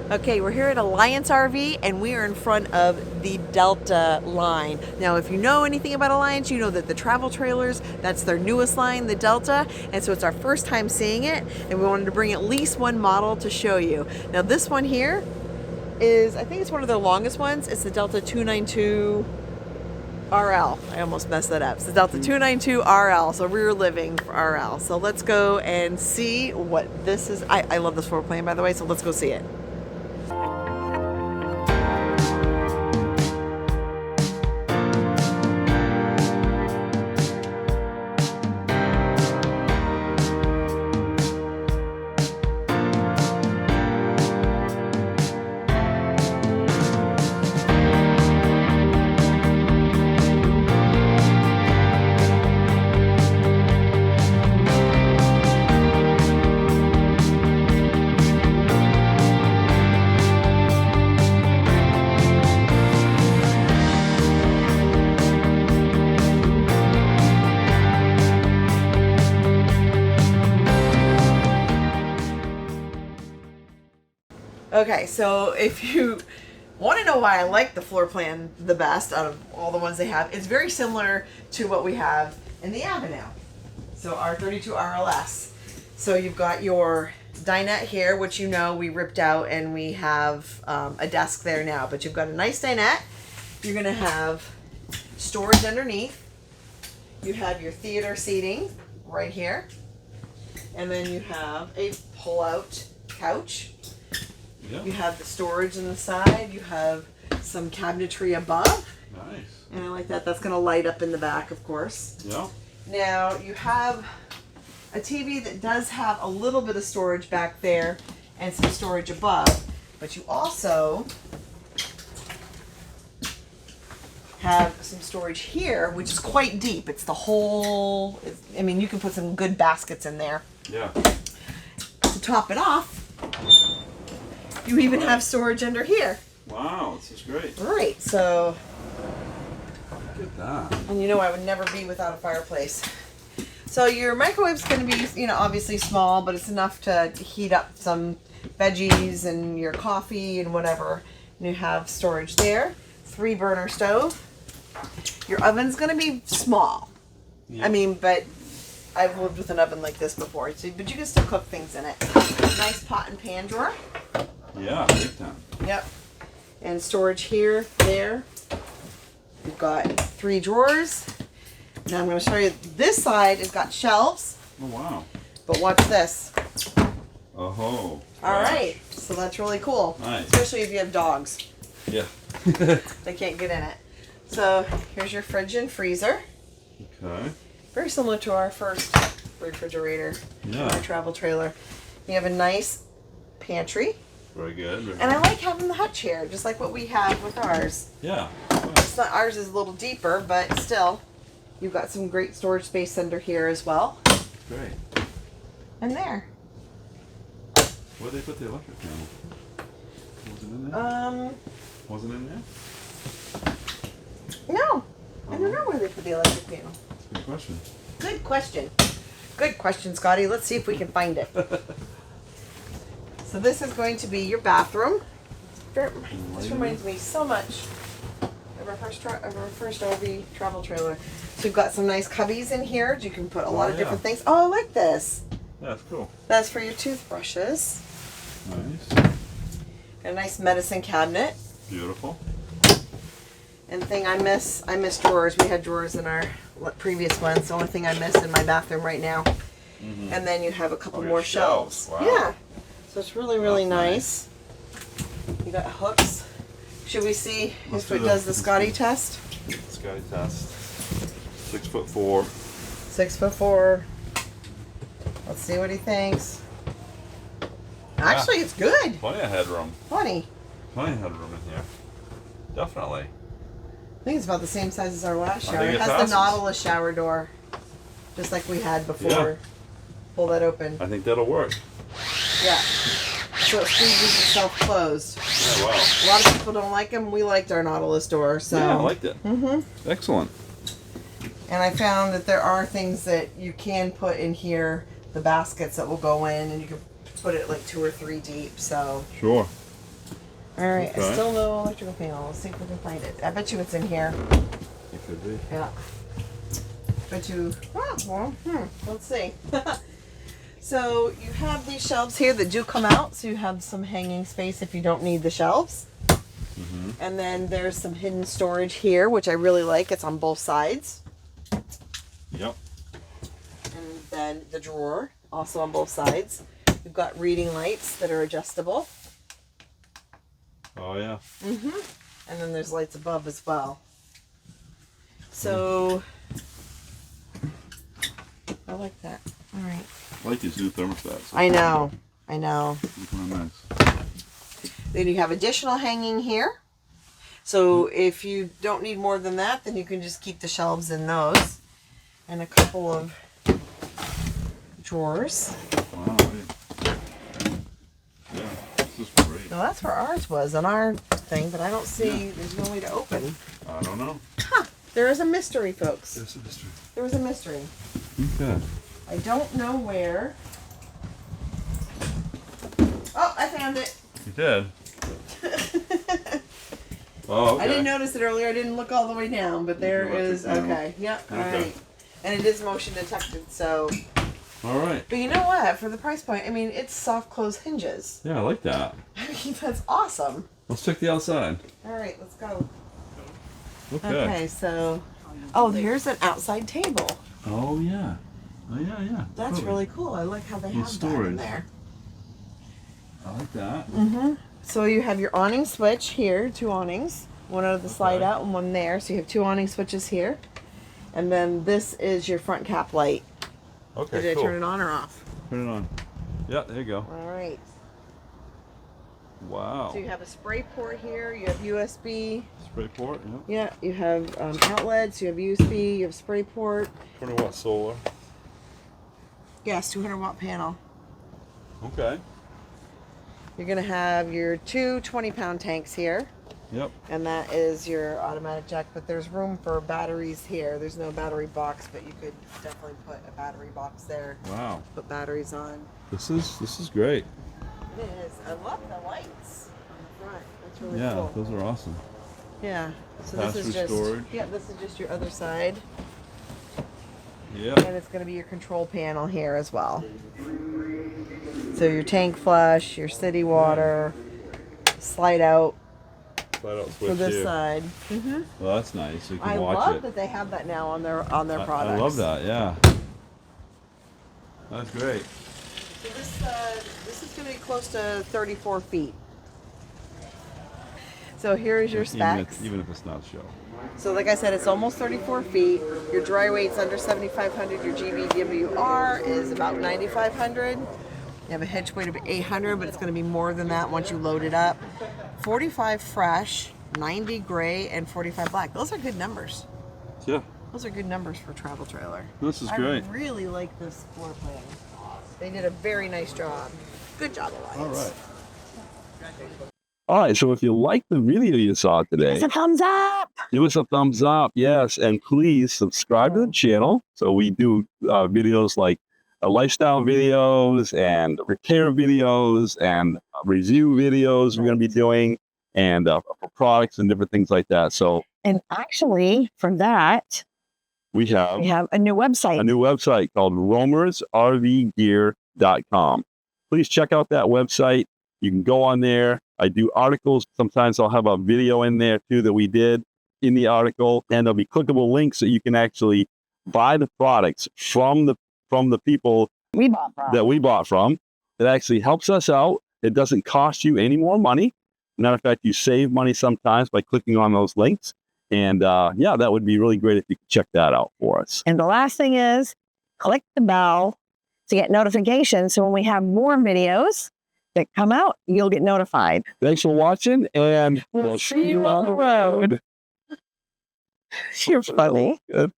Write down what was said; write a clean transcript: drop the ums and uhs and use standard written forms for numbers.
Okay, we're here at Alliance RV and we are in front of the Delta line. Now, if you know anything about Alliance, you know that the travel trailers, that's their newest line, the Delta. And so it's our first time seeing it and we wanted to bring at least one model to show you. Now, this one here is, I think it's one of their longest ones. It's the Delta 292 RL. I almost messed that up. It's the Delta 292 RL, so rear living RL. So let's go and see what this is. I love this floor plan, by the way, so let's go see it. Okay, so if you want to know why I like the floor plan the best out of all the ones they have, it's very similar to what we have in the Avenue. So R32 RLS. So you've got your dinette here, which you know we ripped out and we have a desk there now. But you've got a nice dinette. You're going to have storage underneath. You have your theater seating right here. And then you have a pull-out couch. Yeah. You have the storage on the side. You have some cabinetry above. Nice. And I like that. That's going to light up in the back, of course. Yeah. Now, you have a TV that does have a little bit of storage back there and some storage above. But you also have some storage here, which is quite deep. It's the whole, I mean, you can put some good baskets in there. Yeah. To top it off, you even have storage under here. Wow, this is great. Right, so, Look at that. and you know I would never be without a fireplace. So your microwave's going to be, you know, obviously small, but it's enough to heat up some veggies and your coffee and whatever. And you have storage there. 3-burner stove. Your oven's going to be small. Yeah. I mean, but I've lived with an oven like this before, so, but you can still cook things in it. Nice pot and pan drawer. Yeah, big time. Yep. And storage here, there. We've got 3 drawers. Now I'm going to show you this side has got shelves, Oh, wow. but watch this. Oh. All right, so that's really cool. Nice. Especially if you have dogs. Yeah. They can't get in it. So here's your fridge and freezer. Okay. Very similar to our first refrigerator, Yeah. our travel trailer. You have a nice pantry. Very good. And I like having the Hutch here, just like what we have with ours. Yeah. It's not, ours is a little deeper, but still, you've got some great storage space under here as well. Great. And there. Where'd they put the electric panel? Was it in there? Wasn't in there? No. I don't know where they put the electric panel. Good question. Good question. Good question, Scotty. Let's see if we can find it. So this is going to be your bathroom. This reminds me so much of our first RV travel trailer. So you've got some nice cubbies in here. You can put a lot of different things. Oh, I like this. Yeah, that's cool. That's for your toothbrushes. Nice. And a nice medicine cabinet. Beautiful. And the thing I miss drawers. We had drawers in our previous ones. It's the only thing I miss in my bathroom right now. Mm-hmm. And then you have a couple Oh, more your shelves. Wow. Yeah. So it's really, really That's nice. You got hooks. Should we see Let's if do it the- does the Scotty test? Scotty test. 6'4". 6'4". Let's see what he thinks. Actually, it's good. Plenty of headroom. Funny. Plenty of headroom in here. Definitely. I think it's about the same size as our last I shower. think It it has passes. the Nautilus shower door, just like we had before. Yeah. Pull that open. I think that'll work. Yeah. So it squeezes itself closed. Yeah, wow. A lot of people don't like them. We liked our Nautilus door. So. Yeah, I liked it. Mm-hmm. Excellent. And I found that there are things that you can put in here, the baskets that will go in, and you can put it like 2 or 3 deep. So Sure. All right, Okay. still no electrical panel. Let's see if we can find it. I bet you it's in here. It could be. Yeah. Bet you. Oh, well, let's see. So you have these shelves here that do come out, so you have some hanging space if you don't need the shelves. Mm-hmm. And then there's some hidden storage here, which I really like. It's on both sides. Yep. And then the drawer, also on both sides. We've got reading lights that are adjustable. Oh yeah. And then there's lights above as well. So, I like that. All right. I like these new thermostats. I know. These are nice. Then you have additional hanging here. So if you don't need more than that, then you can just keep the shelves in those. And a couple of drawers. Wow. Yeah, this is great. Now that's where ours was on our thing, but I don't see, there's no way to open. I don't know. There is a mystery, folks. There's a mystery. There was a mystery. Okay. I don't know where. Oh, I found it. You did? Oh, okay. I didn't notice it earlier. I didn't look all the way down, but there is. Okay. Yep. All Okay. right. And it is motion detected, so. All right. But you know what? For the price point, I mean, it's soft close hinges. Yeah, I like that. I mean, that's awesome. Let's check the outside. All right, let's go. Okay. Okay, so. Oh, here's an outside table. Oh yeah. Oh yeah. That's Totally. really cool. I like how they Little have storage. that in there. I like that. So you have your awning switch here, 2 awnings. One out of the slide out and one there. So you have 2 awning switches here. And then this is your front cap light. Okay. Did I cool. turn it on or off? Turn it on. Yeah, there you go. All right. Wow. So you have a spray port here. You have USB. Spray port. Yep. Yeah, you have outlets. You have USB. You have spray port. 20 watt solar. Yes, 200 watt panel. Okay. You're gonna have your 2 20-pound tanks here, Yep. and that is your automatic jack. But there's room for batteries here. There's no battery box, but you could definitely put a battery box there. Wow. Put batteries on. This is great. It is. I love the lights on the front. That's really Yeah, cool. those are awesome. Yeah. So Pass this is through just storage. this is just your other side, Yep. and it's going to be your control panel here as well. So your tank flush, your city water, slide out Slide out switch for this here. side. Well, that's nice. So you can I watch love it. that they have that now on their products. I love that. Yeah. That's great. So this is going to be close to 34 feet. So here is your specs. Even if it's not show. So like I said, it's almost 34 feet. Your dry weight's under 7,500. Your GVWR is about 9,500. You have a hitch weight of 800, but it's going to be more than that once you load it up. 45 fresh, 90 gray, and 45 black. Those are good numbers. Yeah. Those are good numbers for a travel trailer. This is great. I really like this floor plan. They did a very nice job. Good job, Alliance. All right. All right, so if you like the video you saw today, Give us a thumbs up. give us a thumbs up, yes, and please subscribe to the channel. So we do videos like lifestyle videos and repair videos and review videos we're going to be doing, and for products and different things like that. So And actually, for that, we have we have a new website. a new website called romersrvgear.com. Please check out that website. You can go on there. I do articles. Sometimes I'll have a video in there too that we did in the article, and there'll be clickable links that you can actually buy the products from the people we bought from. that we bought from. It actually helps us out. It doesn't cost you any more money. Matter of fact, you save money sometimes by clicking on those links. And yeah, that would be really great if you could check that out for us. And the last thing is click the bell to get notifications. So when we have more videos that come out, you'll get notified. Thanks for watching, and We'll see you on the road. You're funny. Good.